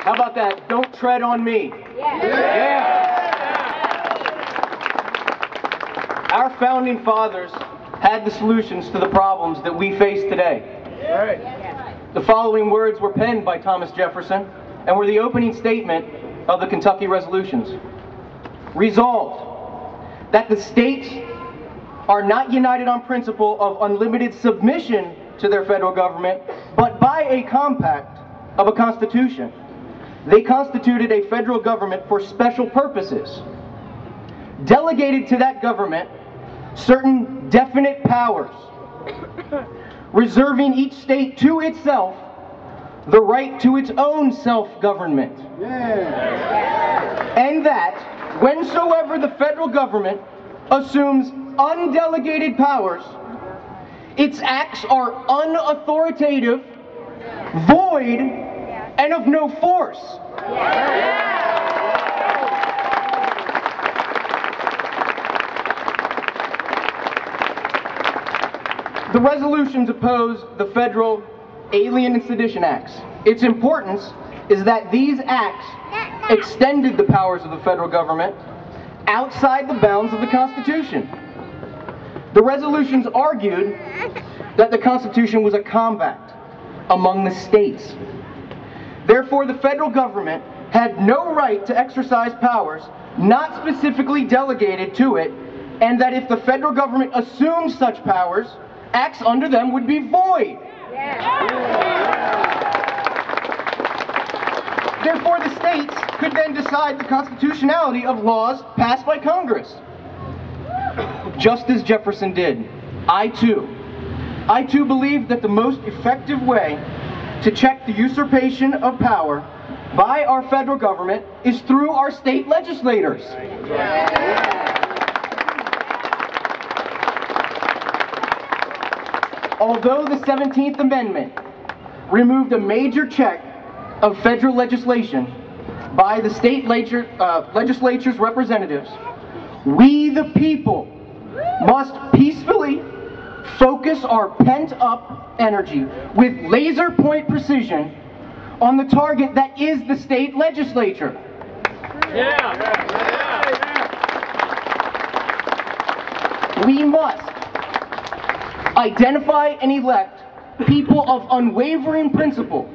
How about that? Don't tread on me. Yeah. Our founding fathers had the solutions to the problems that we face today. The following words were penned by Thomas Jefferson and were the opening statement of the Kentucky Resolutions. Resolved, that the states are not united on principle of unlimited submission to their federal government, but by a compact of a constitution. They constituted a federal government for special purposes, delegated to that government certain definite powers, reserving each state to itself the right to its own self-government. And that whensoever the federal government assumes undelegated powers, its acts are unauthoritative, void, and of no force. The resolutions oppose the federal Alien and Sedition Acts. Its importance is that these acts extended the powers of the federal government outside the bounds of the Constitution. The resolutions argued that the Constitution was a compact among the states. Therefore, the federal government had no right to exercise powers not specifically delegated to it, and that if the federal government assumed such powers, acts under them would be void. Therefore, the states could then decide the constitutionality of laws passed by Congress. Just as Jefferson did, I too believe that the most effective way to check the usurpation of power by our federal government is through our state legislators. Although the 17th Amendment removed a major check of federal legislation by the state legislature's representatives, we the people must peacefully focus our pent-up energy with laser point precision on the target that is the state legislature. We must identify and elect people of unwavering principle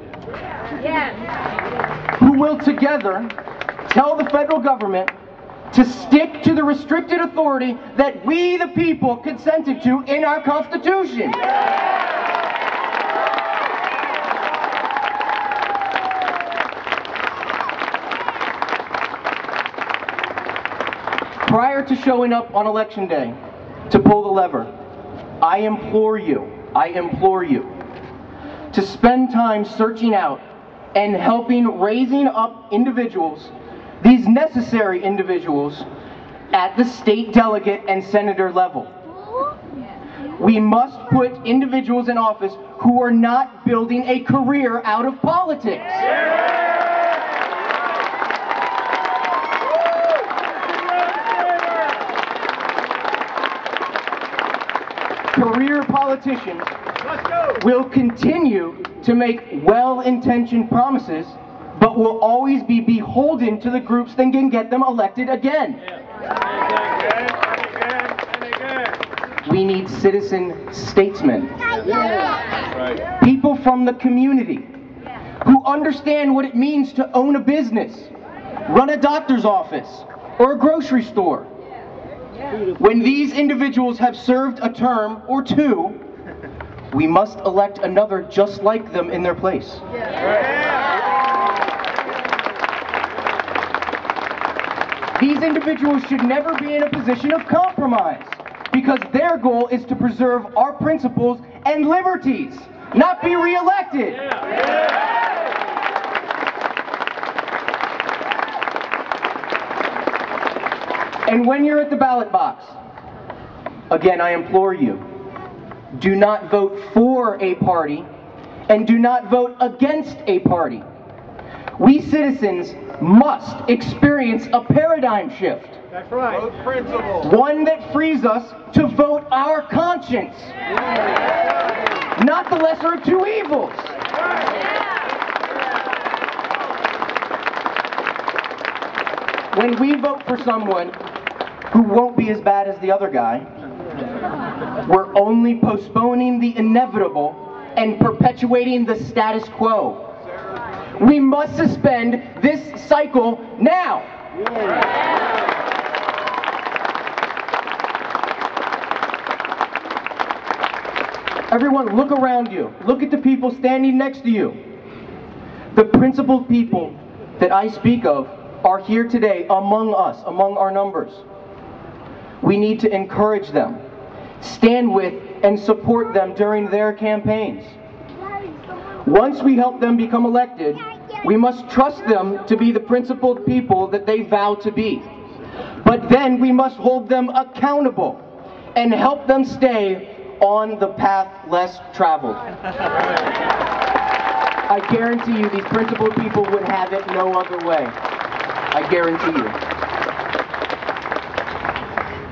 who will together tell the federal government to stick to the restricted authority that we the people consented to in our Constitution. Prior to showing up on election day to pull the lever, I implore you to spend time searching out and helping raising up individuals, these necessary individuals, at the state delegate and senator level. We must put individuals in office who are not building a career out of politics. Career politicians will continue to make well-intentioned promises, but will always be beholden to the groups that can get them elected again. We need citizen statesmen. People from the community who understand what it means to own a business, run a doctor's office, or a grocery store. When these individuals have served a term or two, we must elect another just like them in their place. These individuals should never be in a position of compromise, because their goal is to preserve our principles and liberties, not be reelected. And when you're at the ballot box, again, I implore you, do not vote for a party and do not vote against a party. We citizens must experience a paradigm shift. That's right. Vote principle. One that frees us to vote our conscience, not the lesser of two evils. when we vote for someone who won't be as bad as the other guy, we're only postponing the inevitable and perpetuating the status quo. We must suspend this cycle now. Everyone, look around you. Look at the people standing next to you. The principled people that I speak of are here today among us, among our numbers. We need to encourage them, stand with and support them during their campaigns. Once we help them become elected, we must trust them to be the principled people that they vow to be. But then we must hold them accountable and help them stay on the path less traveled. I guarantee you these principled people would have it no other way. I guarantee you.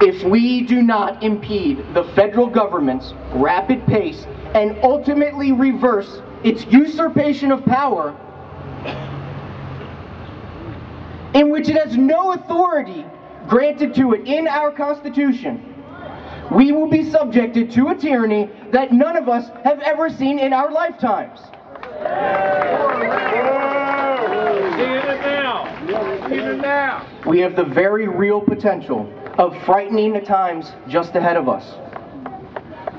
If we do not impede the federal government's rapid pace and ultimately reverse its usurpation of power, in which it has no authority granted to it in our Constitution, we will be subjected to a tyranny that none of us have ever seen in our lifetimes. We have the very real potential of frightening times just ahead of us.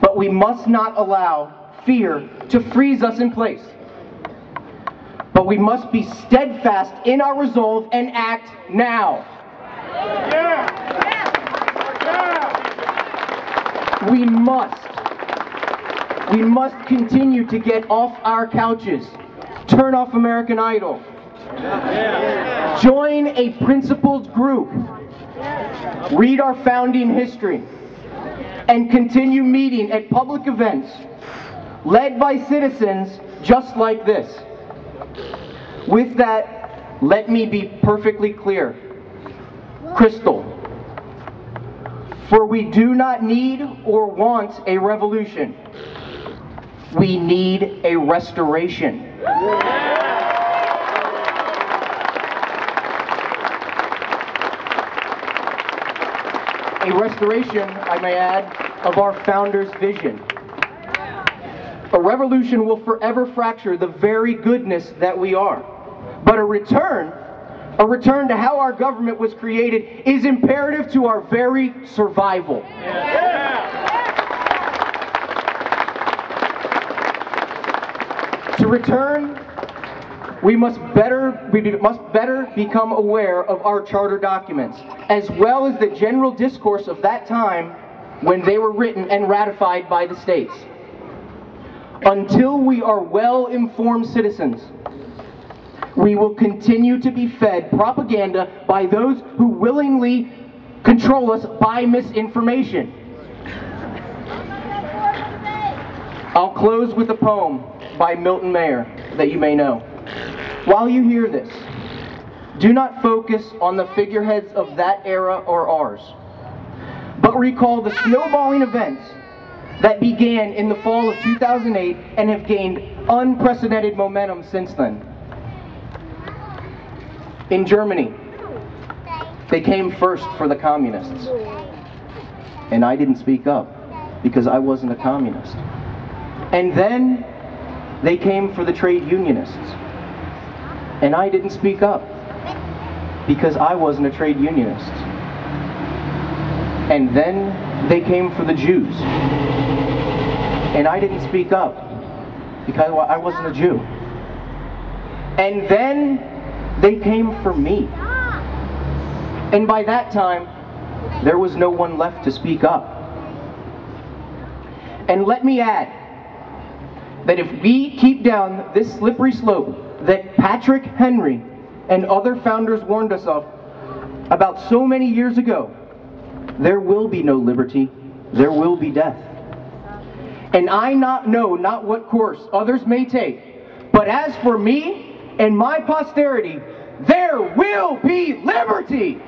But we must not allow fear to freeze us in place. But we must be steadfast in our resolve and act now. We must continue to get off our couches, turn off American Idol, join a principled group, read our founding history, and continue meeting at public events led by citizens just like this. With that, let me be perfectly clear, crystal. For we do not need or want a revolution. We need a restoration. A restoration, I may add, of our founders' vision. A revolution will forever fracture the very goodness that we are. But a return to how our government was created is imperative to our very survival. To return, we must better become aware of our charter documents, as well as the general discourse of that time when they were written and ratified by the states. Until we are well-informed citizens, we will continue to be fed propaganda by those who willingly control us by misinformation. I'll close with a poem by Milton Mayer that you may know. While you hear this, do not focus on the figureheads of that era or ours, but recall the snowballing events that began in the fall of 2008 and have gained unprecedented momentum since then. In Germany, they came first for the communists, and I didn't speak up because I wasn't a communist. And then they came for the trade unionists, and I didn't speak up because I wasn't a trade unionist. And then they came for the Jews, and I didn't speak up because I wasn't a Jew. And then they came for me. And by that time, there was no one left to speak up. And let me add that if we keep down this slippery slope that Patrick Henry and other founders warned us of about so many years ago, there will be no liberty, there will be death. And I know not what course others may take, but as for me and my posterity, there will be liberty!